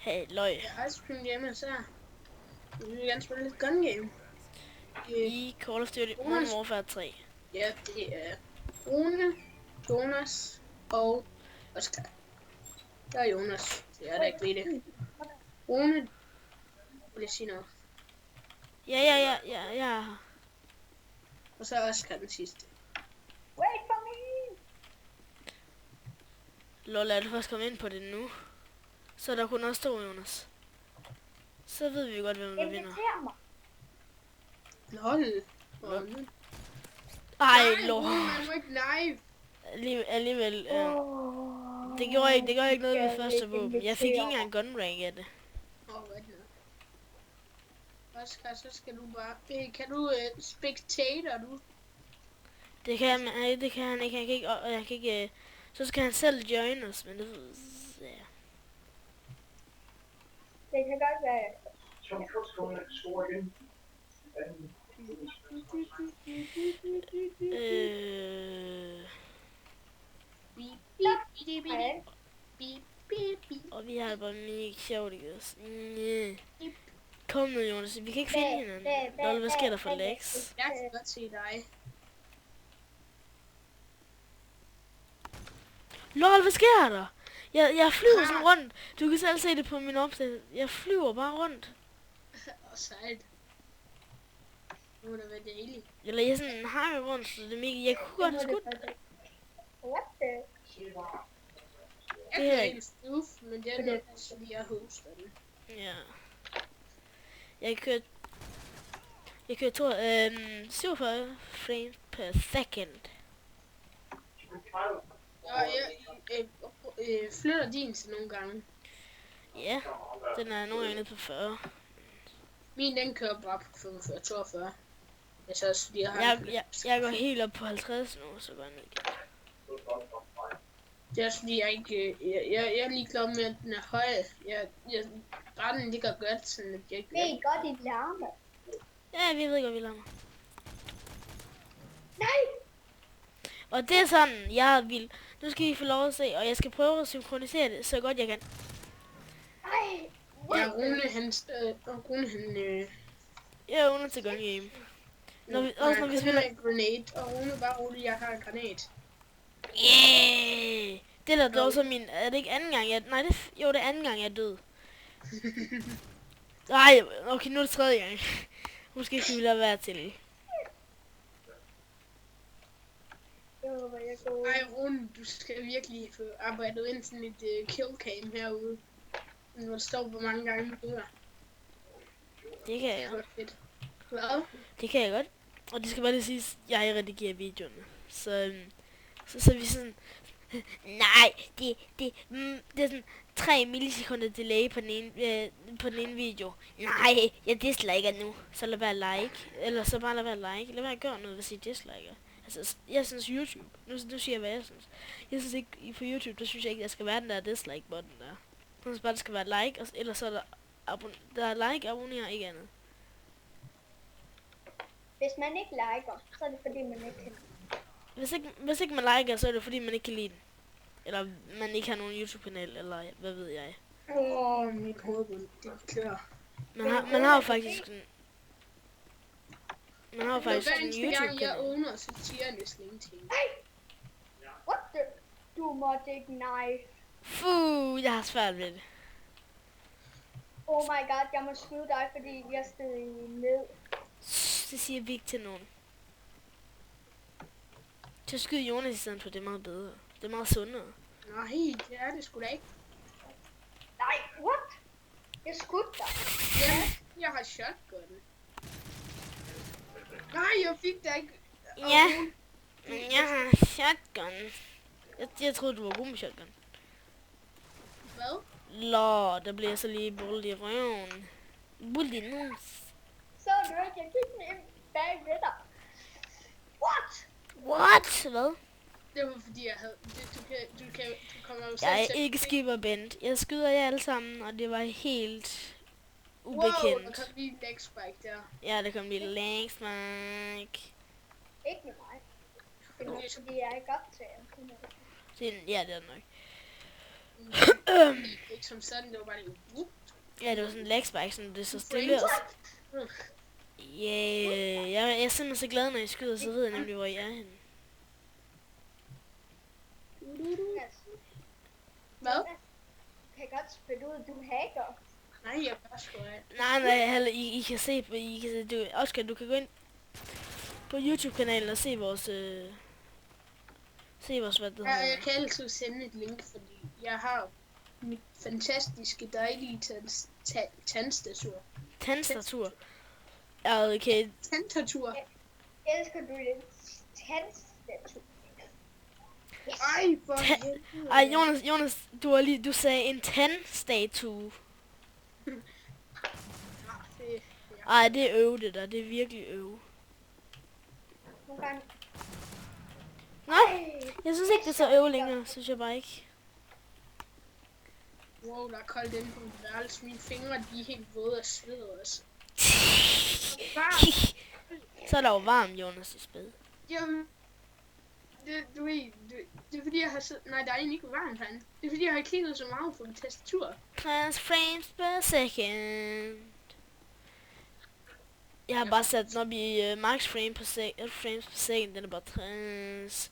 Hey, løg. Jeg har Ice Cream Gamers her. Vi vil gerne spille lidt gun game. I Call of Duty Modern Warfare 3. Ja, det er Rune, Jonas og Oscar. Jeg er Jonas, så jeg er da ikke ved det. Rune, vil jeg sige noget. Ja. Og så er Oscar den sidste. Wait for me! Lol, er du først kommet ind på det nu? Så er der kun også 2, Jonas. Så ved vi godt, hvem der vinder. Inviter mig. Lol. Ej, lol. Man må ikke knife. Alligevel, det gjorde ikke noget ved første våben. Jeg fik ikke engang gun rank af det. Hvad er det? Oscar, så skal du bare... kan du spectator, du? Det kan han ikke. Han kan ikke, så skal han selv join os, men det... Ja. Det kan godt være. Som først kommer til score igen. Og vi har bare mega sjovt, ikke også? Kom nu, Jonas, vi kan ikke finde hinanden. Lol, hvad sker der for Lex? Jeg kan godt se dig. Lol, hvad sker der? Jeg flyver sådan rundt. Du kan selv se det på min opsæt. Jeg flyver bare rundt. Og sejt. Nu må det være dejligt. Eller jeg sådan hakker rundt, så det er mega... Jeg kunne godt have skudt. What the? Jeg kan ikke stuf, men det er noget, fordi jeg hoster den. Ja. Jeg kørte 47 frames per second. Og jeg flytter din til nogle gange. Ja, den er nogle gange nede på 40. Min den kører bare på 45-42. Jeg så også lige har jeg går helt op på 50 nu, så går jeg ned igen. Det er også fordi jeg ikke... Jeg er ligeglad med, at den er høj. Bare den ligger godt, sådan at jeg ikke... Det er godt i larme. Ja, vi ved godt, vi lader. Nej! Og det er sådan, jeg er vild. Nu skal I få lov at se, og jeg skal prøve at synkronisere det, så godt jeg kan. Ej! Ja, Rune han... Jeg er under til gun game. Når vi spiller... en grenade, og Rune bare roligt, jeg har en granat. Yeah! Det der dog så min... Er det ikke anden gang, jeg... Nej, det er anden gang, jeg er død. Nej, okay, nu er det tredje gang. Måske skal vi lade være til. Ej, Rune, du skal virkelig få arbejdet ind sådan et killcam herude. Hvor der står, hvor mange gange du dør. Det kan jeg godt. Fedt. Hvad? Det kan jeg godt. Og det skal bare lige siges, jeg redigerer videoerne. Så vi sådan... Nej, det er sådan 3 millisekunder delay på den ene video. Nej, jeg disliker nu. Så lad være like. Eller så bare lad være like. Lad være at gøre noget, hvis I disliker. Altså, jeg synes YouTube. Nu siger jeg, hvad jeg synes. Jeg synes ikke, på YouTube, der synes jeg ikke, der skal være den der dislike-button der. Jeg synes bare, der skal være like, og ellers så er der er like, abonner, ikke andet. Hvis man ikke liker, så er det fordi, man ikke kan. Hvis ikke man liker, så er det fordi, man ikke kan lide den. Eller man ikke har nogen YouTube-kanal, eller hvad ved jeg. Mit hovedbund, det klør. Man har jo faktisk en... Man har jo faktisk en YouTube-kanal. Jeg YouTube-kanal. owner, så siger jeg næsten ingenting. What the? Du måtte ikke knife. Jeg har svært ved det. Oh my god, jeg må skyde dig, fordi jeg stod ned. Det siger vi ikke til nogen. Så skyd Jonas i stedet for, det er meget bedre. Det er meget sundere. Nej, det er det sgu da ikke. Nej, what? Jeg skudte dig. Ja, jeg har shotgun. Nej, jeg fik da ikke... Ja, men jeg har shotgun. Jeg troede, du var god med shotgun. Hvad? Lå, der bliver så lige bullet i røven. Bullet i nus. Så du ikke, jeg gik den ind bag ved dig. What? What? Hvad? Det var fordi, jeg havde... Du kommer jo selv Jeg er til- ikke skipper Bent. Jeg skyder jer alle sammen, og det var helt Wow, ubekendt. der kom lige en leg spike der. Ja, der kom lige længs, Mike. Ikke med mig. Det er nok, fordi jeg er ikke optaget. Ja, det er det nok. Ikke som sådan, det var bare lige... Ja, det var sådan en lagspike, sådan det så stille. Yeah, jeg er simpelthen så glad, når jeg skyder, så ved jeg nemlig, hvor jeg er henne. Hvad? Kan godt spille ud, du hacker. Nej, jeg bare sgu af. Nej, I kan se, Oscar, du kan gå ind på YouTube-kanalen og se vores, hvad det hedder. Jeg kan altid sende et link, fordi jeg har mit fantastiske, dejlige tandstatur. Tandstatur. Ja, okay. Tandstatur. Elsker du det? Tandstatur. Yes. Ej, for helvede. Ej, Jonas, du sagde en tandstatue. Ej, det er øve det der, det er virkelig øve. Nogle gange. Nå, jeg synes ikke, det er så øve længere, synes jeg bare ikke. Wow, der er koldt inde på mit værelse. Mine fingre, de er helt våde og sveder også. Så er der jo varmt, Jonas, i spæd. Jamen, du ved, det er fordi, jeg har siddet... Nej, der er egentlig ikke varmt herinde. Det er fordi, jeg har kigget så meget på min tastatur. Trans frames per second. Jeg har bare sat den op i max frames per second, den er bare trans.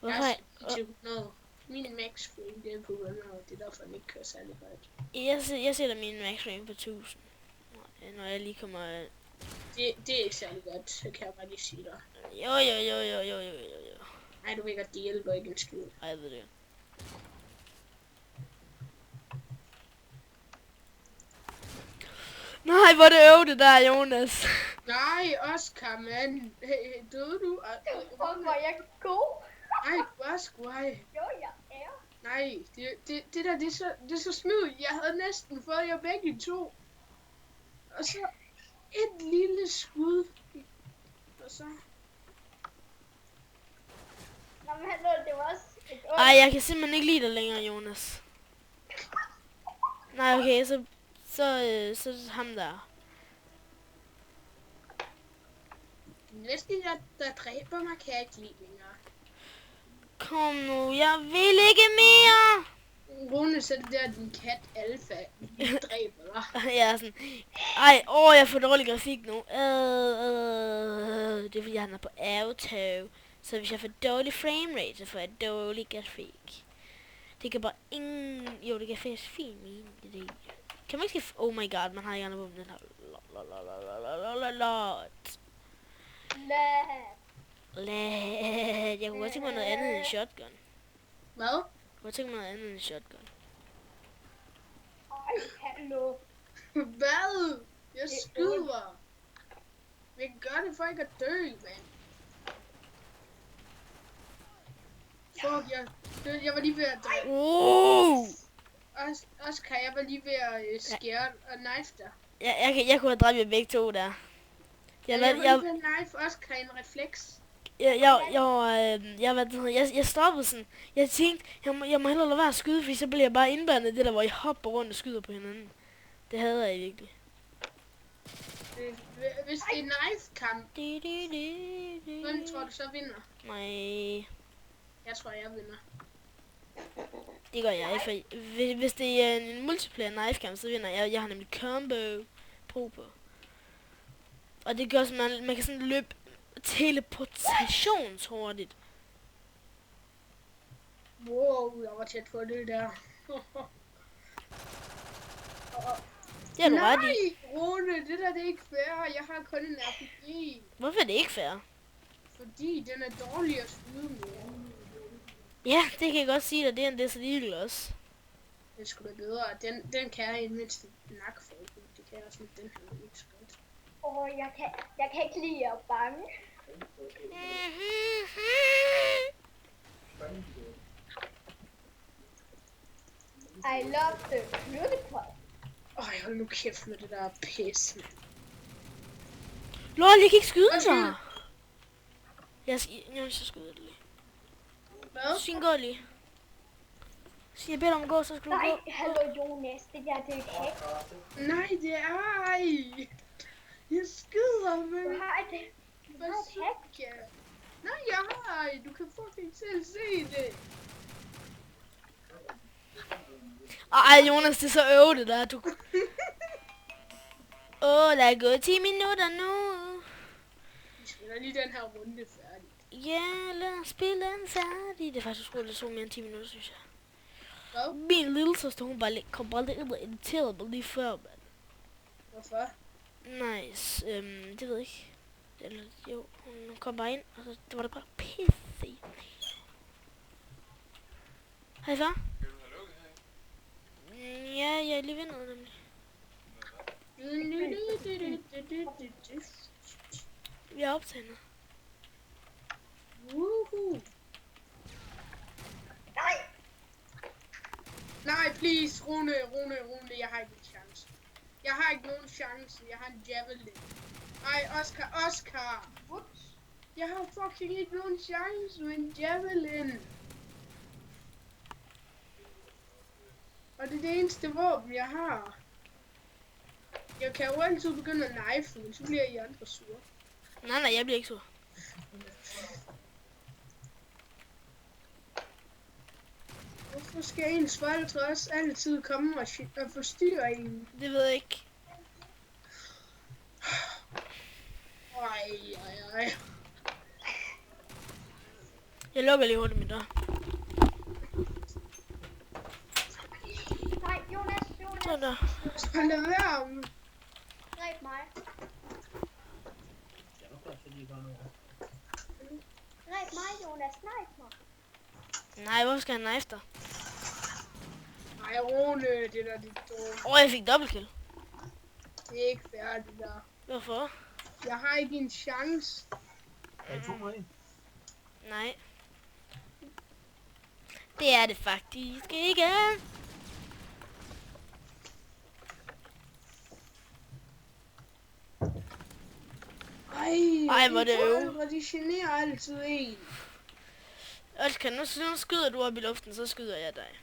Hvorfor? Jeg er til 100. Min max frame, det er på 100, det er derfor, den ikke kører særlig højt. Jeg sætter min max frame på 1000. Når jeg lige kommer... Det er ikke særlig godt, så kan jeg bare lige sige dig. Jo. Nej, du ved godt, det hjælper ikke en skid. Ej, jeg ved det. Nej, hvor det øv det der, Jonas. Nej, Oscar, mand. Hey, døde du? Fuck, hvor jeg god. Nej, Oscar, ej. Jo, jeg er. Nej, det der, det er så smidigt. Jeg havde næsten fået jer begge to. Og så et lille skud. Og så... Nå, men hallo, det var også et Ej, jeg kan simpelthen ikke lide dig længere, Jonas. Nej, okay, så er det ham der. Næsten der dræber mig, kan jeg ikke lide længere. Kom nu, jeg vil ikke mere. Rune, så er det der din kat Alfa, den dræber dig. Jeg er sådan, jeg får dårlig grafik nu. Det er fordi, han er på auto. Så hvis jeg får dårlig framerate, så får jeg dårlig grafik. Det kan bare ingen... Jo, det kan faktisk fint min idé. Kan man ikke... Oh my god, man har ikke andre våben. Den her... Jeg kunne godt tænke mig noget andet end en shotgun. Hvad? Jeg kunne godt tænke mig noget andet end en shotgun. Ej, hallo. Hvad? Jeg skyder. Jeg gør det for ikke at dø, mand. Fuck, jeg var lige ved at dræbe. Oscar, jeg var lige ved at skære og knife dig. Jeg kunne have dræbt jer begge to der. Jeg var lige ved at knife Oscar i en refleks. Jeg stoppede sådan. Jeg tænkte, jeg må hellere lade være at skyde, fordi så bliver jeg bare indblandet i det der, hvor I hopper rundt og skyder på hinanden. Det hader jeg virkelig. Hvis det er knife-kamp, hvem tror du så vinder? Nej, Jeg tror, jeg vinder. det gør jeg ikke. For hvis det er en multiplayer knife kamp, så vinder jeg. Jeg har nemlig combo på. Og det gør sådan, man kan sådan løbe teleportationshurtigt. Wow, jeg var tæt på det der. Det er du ret i. Nej, Rune, det der det er ikke fair. Jeg har kun en RPG. Hvorfor er det ikke fair? Fordi den er dårlig at skyde med. Ja, det kan jeg godt sige dig. Det er en Desert Eagle også. Det skulle da bedre. Den kan jeg i det mindste nakforbud. Det kan jeg også med den her ikke så godt. Jeg kan ikke lide at bange. I love the beautiful. Hold nu kæft med det der pis, mand. Lol, jeg kan ikke skyde dig. Jeg skyder det lige. Hvad? Svin, gå lige. Sig, jeg beder om at gå, så skal du Nej, gå. hallo Jonas, det er et hack. Nej, det er ej. Jeg skyder med Du har et hack. bazooka. Nej, jeg har ej. Du kan fucking selv se det. Ej, Jonas, det er så øvet der. Du... der er gået 10 minutter nu. Vi spiller lige den her runde færdig. Ja, lad os spille den færdig. Det er faktisk utroligt, det så mere end 10 minutter, synes jeg. Hvad? Min lille søster, hun kom bare lidt ind og irriterede mig lige før, mand. Hvorfor? Nice. Det ved jeg ikke. Eller, jo, hun kom bare ind, og så det var det bare pisse. Hej, far. Ja, jeg er lige ved noget, nemlig. Vi er optaget. Woohoo. Nej, please, Rune, jeg har ikke en chance. Jeg har ikke nogen chance, jeg har en javelin. Ej, Oscar. Ups. Jeg har fucking ikke nogen chance med en javelin. Og det er det eneste våben, jeg har. Jeg kan jo altid begynde at knife, men så bliver I andre sure. Nej, jeg bliver ikke sur. Hvorfor skal ens forældre også altid komme og forstyrre en? Det ved jeg ikke. Ej. Jeg lukker lige hurtigt min dør. Nej, Jonas. Sådan der. Så lad være. Dræb mig. Dræb mig, Jonas. Nej, mig. Nej, hvorfor skal han knife dig? Ej, Rune, det der det dumme. Jeg fik dobbeltkill. Det er ikke færdigt der. Hvorfor? Jeg har ikke en chance. Nej. Det er det faktisk ikke. Ej, hvor det øv. Hvor de generer altid en. Oscar, nu skyder du op i luften, så skyder jeg dig.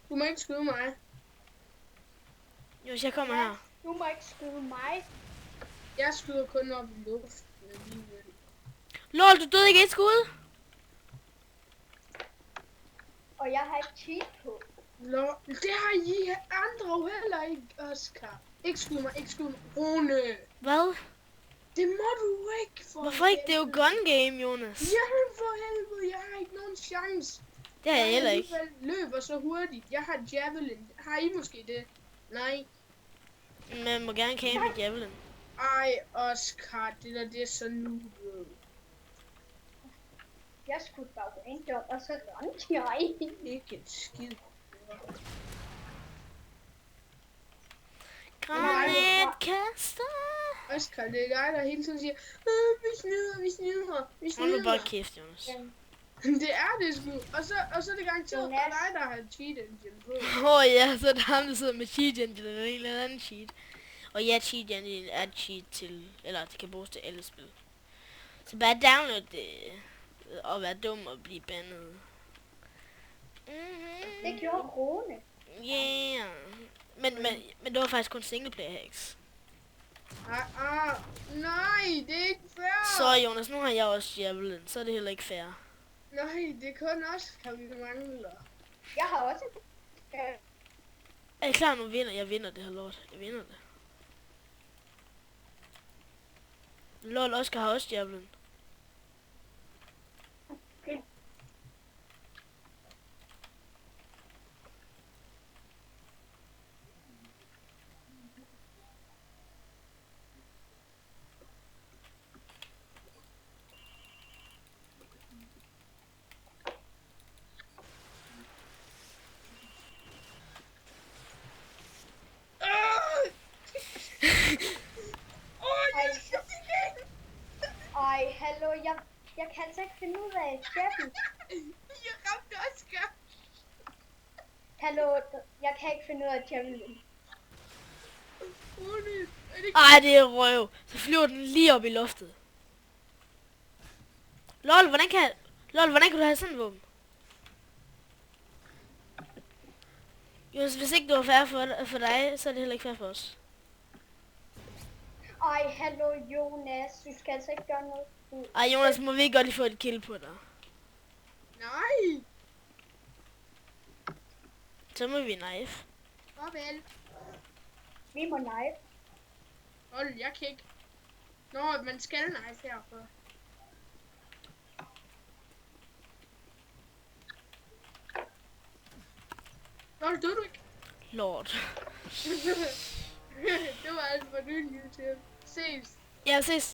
Du må ikke skyde mig. Jo, hvis jeg kommer her. Du må ikke skyde mig. Jeg skyder kun op i luften alligevel. Lol, du døde ikke et skud? Og jeg har ikke cheat på. Nå, det har I andre jo heller ikke, Oscar. Ikke skyde mig. Rune. Hvad? Det må du ikke for Hvorfor ikke? Det er jo gun game, Jonas. Ja, for helvede. Jeg har ikke nogen chance. Det har jeg heller ikke. Jeg løber så hurtigt. Jeg har javelin. Har I måske det? Nej. Man må gerne campe i javelin. Ej, Oscar, det er så nu. Jeg skulle bare random, og så rendte jeg. Ikke et skid. Granatkaster. Oscar, det er dig, der hele tiden siger, vi snyder. Hold nu bare kæft, Jonas. Det er det sgu. Og så er det garanteret dig, der har cheat engine på. Ja, så er det ham, der sidder med cheat engine eller en eller anden cheat. Og ja, cheat engine er cheat til, eller det kan bruges til alle spil. Så bare download det, og være dum og blive bandet. Det gjorde Rune. Yeah. Men det var faktisk kun singleplayer hacks. Nej, det er ikke fair. Så Jonas, nu har jeg også javelin, så er det heller ikke fair. Nej, det er kun os, kan vi mangler. Jeg har også. Er I klar, nu vinder? Jeg vinder det her lort. Jeg vinder det. Lol, Oscar har også javelin. Ej, hallo, jeg kan altså ikke finde ud af skatten. Jeg ramte Oscar. Hallo, jeg kan ikke finde ud af javelin. Ej, det er røv. Så flyver den lige op i luftet. Lol, hvordan kan du have sådan en våben? Jonas, hvis ikke det var fair for dig, så er det heller ikke fair for os. Ej, hallo Jonas, du skal altså ikke gøre noget. Ej, Jonas, må vi ikke godt lige få et kill på dig? Nej. Så må vi knife. Farvel. Vi må knife. Hold, jeg kan ikke. Nå, man skal knife herfor. Nå, det døde du ikke. Lord. Det var alt for nyt YouTube. Ses. Ja, ses.